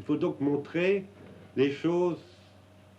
Il faut donc montrer les choses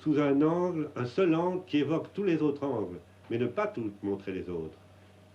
sous un seul angle qui évoque tous les autres angles, mais ne pas tout montrer les autres.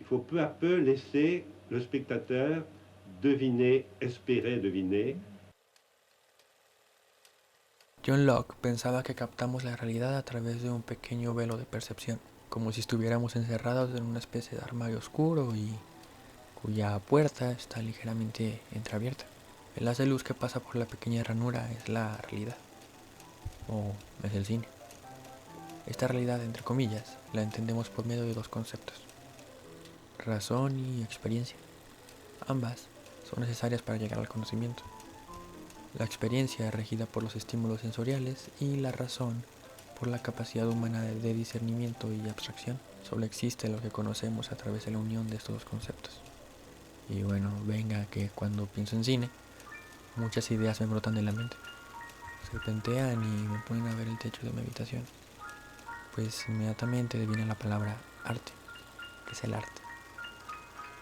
Il faut peu à peu laisser le spectateur deviner, espérer deviner. John Locke pensaba que captamos la realidad a través de un pequeño velo de percepción, como si estuviéramos encerrados en una especie de armario oscuro y cuya puerta está ligeramente entreabierta. El haz de luz que pasa por la pequeña ranura es la realidad, o es el cine. Esta realidad, entre comillas, la entendemos por medio de dos conceptos: razón y experiencia. Ambas son necesarias para llegar al conocimiento. La experiencia es regida por los estímulos sensoriales y la razón por la capacidad humana de discernimiento y abstracción. Solo existe lo que conocemos a través de la unión de estos dos conceptos. Y bueno, venga que cuando pienso en cine, muchas ideas me brotan de la mente. Serpentean y me ponen a ver el techo de mi habitación. Pues inmediatamente viene la palabra arte. ¿Qué es el arte?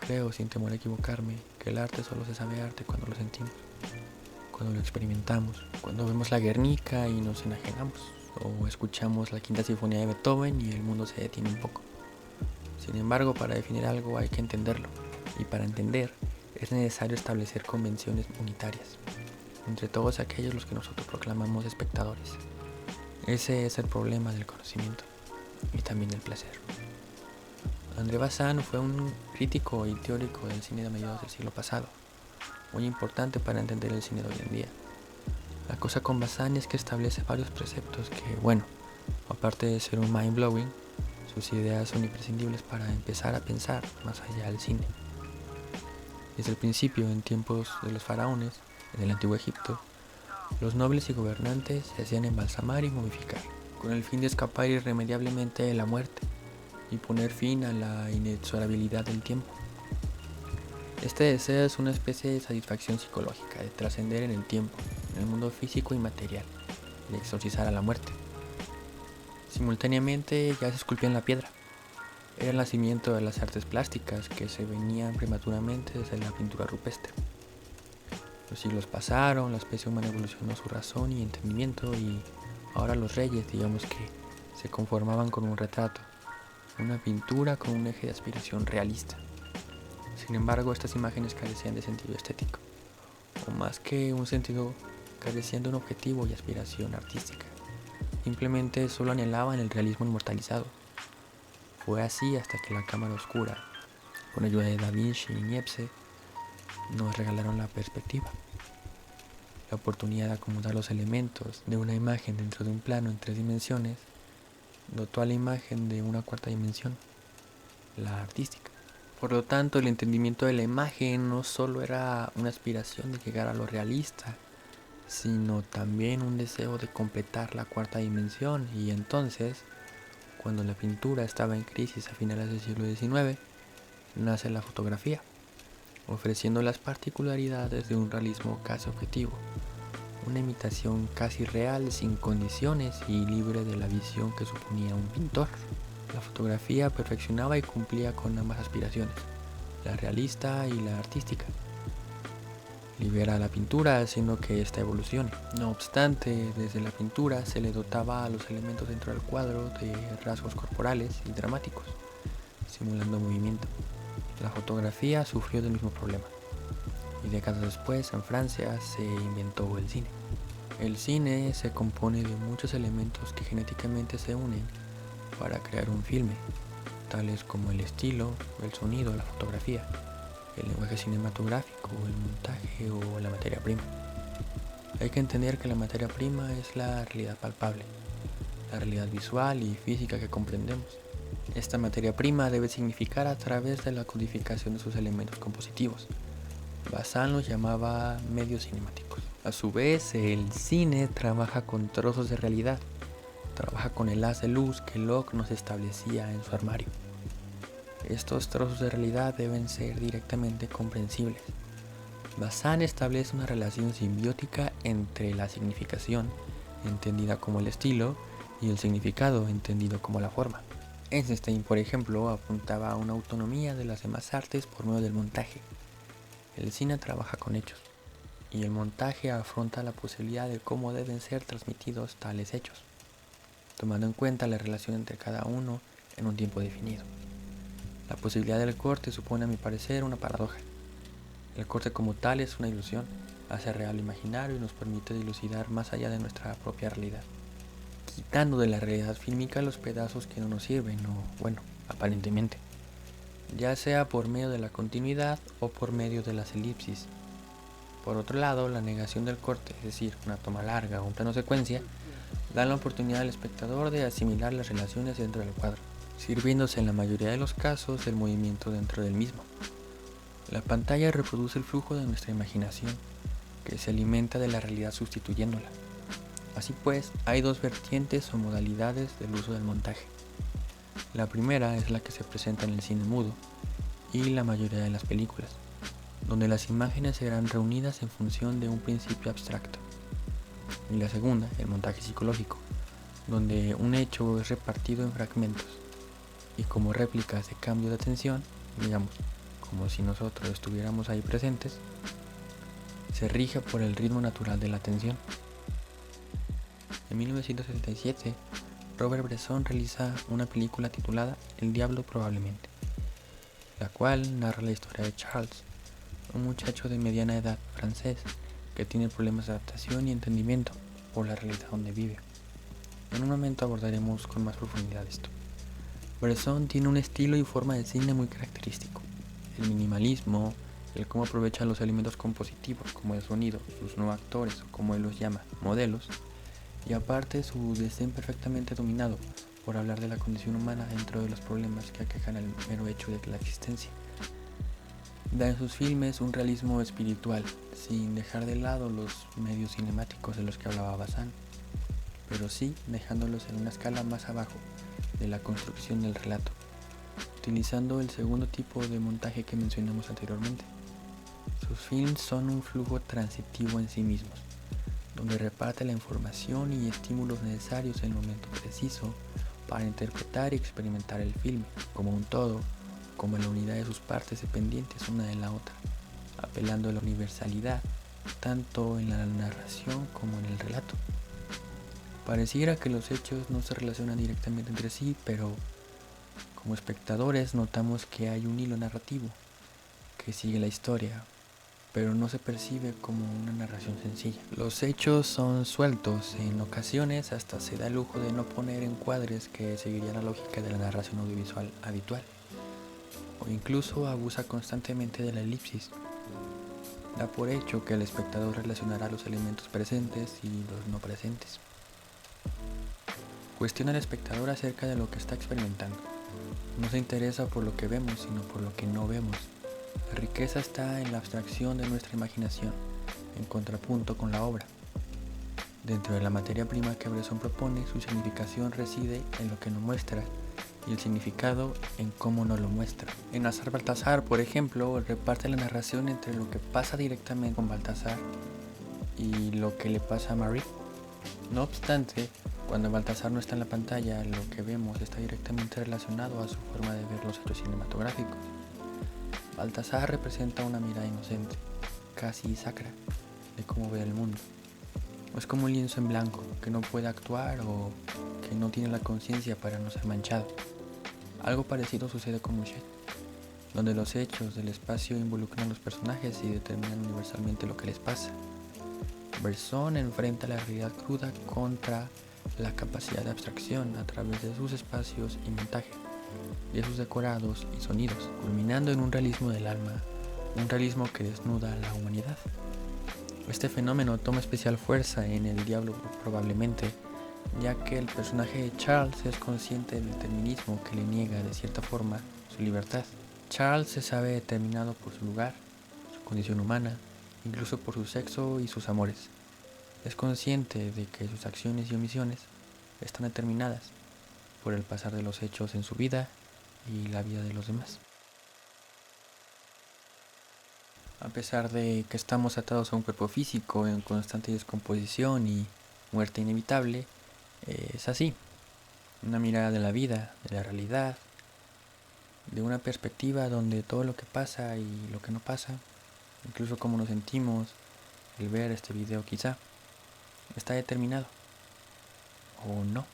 Creo, sin temor a equivocarme, que el arte solo se sabe arte cuando lo sentimos, cuando lo experimentamos, cuando vemos la Guernica y nos enajenamos, o escuchamos la Quinta Sinfonía de Beethoven y el mundo se detiene un poco. Sin embargo, para definir algo hay que entenderlo, y para entender es necesario establecer convenciones unitarias entre todos aquellos los que nosotros proclamamos espectadores. Ese es el problema del conocimiento y también del placer. André Bazin fue un crítico y teórico del cine de mediados del siglo pasado, muy importante para entender el cine de hoy en día. La cosa con Bazin es que establece varios preceptos que, bueno, aparte de ser un mind-blowing, sus ideas son imprescindibles para empezar a pensar más allá del cine. Desde el principio, en tiempos de los faraones, en el antiguo Egipto, los nobles y gobernantes se hacían embalsamar y momificar, con el fin de escapar irremediablemente de la muerte y poner fin a la inexorabilidad del tiempo. Este deseo es una especie de satisfacción psicológica, de trascender en el tiempo, en el mundo físico y material, de exorcizar a la muerte. Simultáneamente ya se esculpía en la piedra. Era el nacimiento de las artes plásticas que se venían prematuramente desde la pintura rupestre. Los siglos pasaron, la especie humana evolucionó su razón y entendimiento y ahora los reyes, digamos que, se conformaban con un retrato, una pintura con un eje de aspiración realista. Sin embargo, estas imágenes carecían de sentido estético, o más que un sentido, carecían de un objetivo y aspiración artística. Simplemente solo anhelaban el realismo inmortalizado. Fue así hasta que la cámara oscura, con ayuda de Da Vinci y Niepce, nos regalaron la perspectiva, la oportunidad de acomodar los elementos de una imagen dentro de un plano en 3 dimensiones, dotó a la imagen de una cuarta dimensión, la artística. Por lo tanto, el entendimiento de la imagen no solo era una aspiración de llegar a lo realista, sino también un deseo de completar la cuarta dimensión. Y entonces, cuando la pintura estaba en crisis a finales del siglo XIX, nace la fotografía, ofreciendo las particularidades de un realismo casi objetivo, una imitación casi real, sin condiciones y libre de la visión que suponía un pintor. La fotografía perfeccionaba y cumplía con ambas aspiraciones, la realista y la artística. Libera a la pintura haciendo que ésta evolucione. No obstante, desde la pintura se le dotaba a los elementos dentro del cuadro de rasgos corporales y dramáticos, simulando movimiento. La fotografía sufrió del mismo problema, y décadas después, en Francia, se inventó el cine. El cine se compone de muchos elementos que genéticamente se unen para crear un filme, tales como el estilo, el sonido, la fotografía, el lenguaje cinematográfico, el montaje o la materia prima. Hay que entender que la materia prima es la realidad palpable, la realidad visual y física que comprendemos. Esta materia prima debe significar a través de la codificación de sus elementos compositivos. Bazin los llamaba medios cinemáticos. A su vez, el cine trabaja con trozos de realidad, trabaja con el haz de luz que Locke nos establecía en su armario. Estos trozos de realidad deben ser directamente comprensibles. Bazin establece una relación simbiótica entre la significación, entendida como el estilo, y el significado, entendido como la forma. Eisenstein, por ejemplo, apuntaba a una autonomía de las demás artes por medio del montaje. El cine trabaja con hechos. y el montaje afronta la posibilidad de cómo deben ser transmitidos tales hechos, tomando en cuenta la relación entre cada uno en un tiempo definido. La posibilidad del corte supone, a mi parecer, una paradoja. El corte como tal es una ilusión, hace real lo imaginario y nos permite dilucidar más allá de nuestra propia realidad, quitando de la realidad fílmica los pedazos que no nos sirven, o bueno, aparentemente, ya sea por medio de la continuidad o por medio de las elipsis. Por otro lado, la negación del corte, es decir, una toma larga o un plano secuencia, da la oportunidad al espectador de asimilar las relaciones dentro del cuadro, sirviéndose en la mayoría de los casos del movimiento dentro del mismo. La pantalla reproduce el flujo de nuestra imaginación, que se alimenta de la realidad sustituyéndola. Así pues, hay dos vertientes o modalidades del uso del montaje. La primera es la que se presenta en el cine mudo y la mayoría de las películas, donde las imágenes serán reunidas en función de un principio abstracto. Y la segunda, el montaje psicológico, donde un hecho es repartido en fragmentos y como réplicas de cambio de atención, digamos, como si nosotros estuviéramos ahí presentes, se rige por el ritmo natural de la atención. En 1977, Robert Bresson realiza una película titulada El diablo probablemente, la cual narra la historia de Charles, un muchacho de mediana edad francés que tiene problemas de adaptación y entendimiento por la realidad donde vive. En un momento abordaremos con más profundidad esto. Bresson tiene un estilo y forma de cine muy característico. El minimalismo, el cómo aprovecha los elementos compositivos como el sonido, sus no actores o como él los llama, modelos, y aparte su desdén perfectamente dominado por hablar de la condición humana dentro de los problemas que aquejan el mero hecho de la existencia. Da en sus filmes un realismo espiritual, sin dejar de lado los medios cinemáticos de los que hablaba Bazin, pero sí dejándolos en una escala más abajo de la construcción del relato, utilizando el segundo tipo de montaje que mencionamos anteriormente. Sus films son un flujo transitivo en sí mismos, donde reparte la información y estímulos necesarios en el momento preciso para interpretar y experimentar el filme como un todo, como la unidad de sus partes dependientes una de la otra, apelando a la universalidad tanto en la narración como en el relato. Pareciera que los hechos no se relacionan directamente entre sí, pero como espectadores notamos que hay un hilo narrativo que sigue la historia, pero no se percibe como una narración sencilla. Los hechos son sueltos, en ocasiones hasta se da el lujo de no poner encuadres que seguirían la lógica de la narración audiovisual habitual, o incluso abusa constantemente de la elipsis. Da por hecho que el espectador relacionará los elementos presentes y los no presentes. Cuestiona al espectador acerca de lo que está experimentando. No se interesa por lo que vemos, sino por lo que no vemos. La riqueza está en la abstracción de nuestra imaginación, en contrapunto con la obra. Dentro de la materia prima que Bresson propone, su significación reside en lo que no muestra y el significado en cómo no lo muestra. En Azar Baltasar, por ejemplo, reparte la narración entre lo que pasa directamente con Baltasar y lo que le pasa a Marie. No obstante, cuando Baltasar no está en la pantalla, lo que vemos está directamente relacionado a su forma de ver los hechos cinematográficos. Baltasar representa una mirada inocente, casi sacra, de cómo ve el mundo. Es como un lienzo en blanco, que no puede actuar o que no tiene la conciencia para no ser manchado. Algo parecido sucede con Mouchet, donde los hechos del espacio involucran a los personajes y determinan universalmente lo que les pasa. Bresson enfrenta la realidad cruda contra la capacidad de abstracción a través de sus espacios y montaje, de sus decorados y sonidos, culminando en un realismo del alma, un realismo que desnuda a la humanidad. Este fenómeno toma especial fuerza en El diablo probablemente, ya que el personaje de Charles es consciente del determinismo que le niega de cierta forma su libertad. Charles se sabe determinado por su lugar, su condición humana, incluso por su sexo y sus amores. Es consciente de que sus acciones y omisiones están determinadas por el pasar de los hechos en su vida y la vida de los demás. A pesar de que estamos atados a un cuerpo físico en constante descomposición y muerte inevitable, es así. Una mirada de la vida, de la realidad, de una perspectiva donde todo lo que pasa y lo que no pasa, incluso cómo nos sentimos, el ver este video quizá está determinado o no.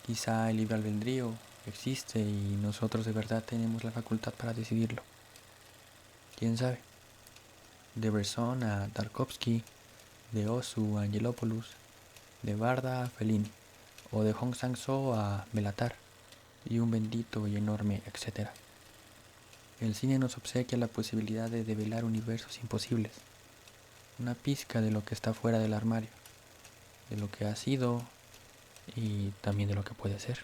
Quizá el libre albedrío existe y nosotros de verdad tenemos la facultad para decidirlo. ¿Quién sabe? De Bresson a Tarkovsky, de Ozu a Angelopoulos, de Barda a Fellini, o de Hong Sang-soo a Belatar, y un bendito y enorme etcétera. El cine nos obsequia la posibilidad de develar universos imposibles, una pizca de lo que está fuera del armario, de lo que ha sido y también de lo que puede ser.